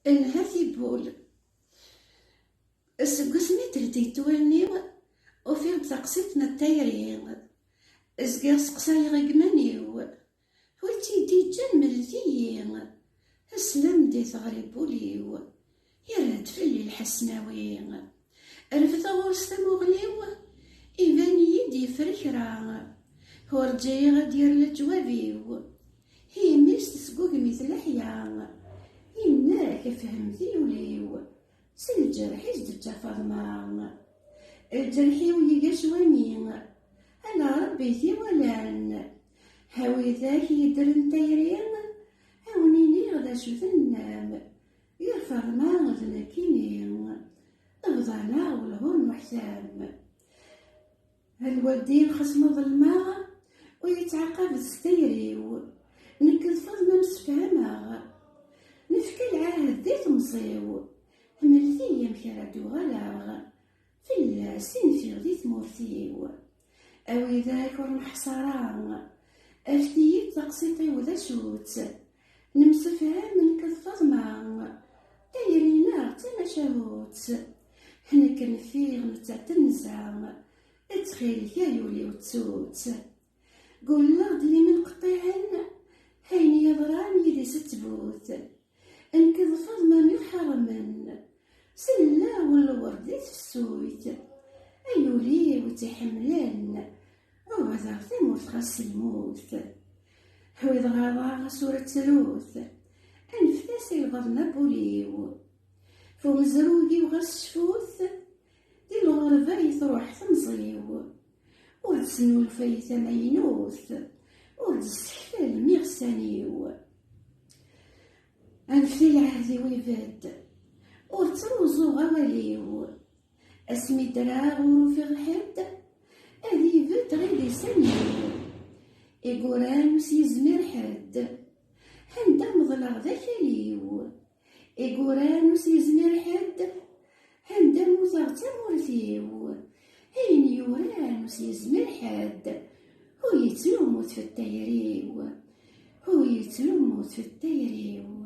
الهاتي بول اسقسمي تردي توالنيو وفي تقصيتنا التايرين ازقا سقساي غيقمانيو ويتي دي جن ملذيين اسلام دي ثغري بوليو يرد فلي الحسناوين رفضا غرس تموغليو إيفاني يدي فريكرا هو رجاي غدير الجوابيو هي ميس تسقوق مثل حيان إناك فهم ذيوليو سالجرح يزدجا فاطمة الجرحي ويقشوانين أنا ربي ذي ولان هاوي ذاك يدرن تايرين هاونيني غدا شوف النام يرفع ما غدنا كينين أفضانا والهون محسام هالودين خصم ظلماغ ويتعقب ستيريو نكد فاطمة نسفهماغ نفكي العهد ذي تمصيو هملثي مكرادو غلاغ في اللاسين في غدي تمورتيو أو ذاك ورنحصران أفتي تقسيطي وذا شوت نمسفها من كالفضمان دايرينا تمشاوت هنكن فيه نتا تنزع اتخيل يولي وتسوت قول لغد لي من قطيعن هيني يضران يدي ستبوت انكذ فضما ميحرمن سلا والورد تفسويت أيولي وتحملن وبذر ثموت خاص الموت هو يضغى سورة ثلوث أنفاس الغضنا بوليو فو مزروقي وغاس شفوث دي الغربة يثروح ثمزيو ورد سنو الفايث مينوث ورد السحفال ميغسانيو أنفي العهد ويفاد ورد تروزو غواليو اسمي دراغ وروفي الحد أذي فد غير سنيو إيقوران وسيزمير حد هندا مضلغ ذاك ليو إيقوران وسيزمير حد هندا موثغ تمورثيو هين يوران وسيزمير حد هو يتلوموت في التيريو هو يتلوموت في التيريو.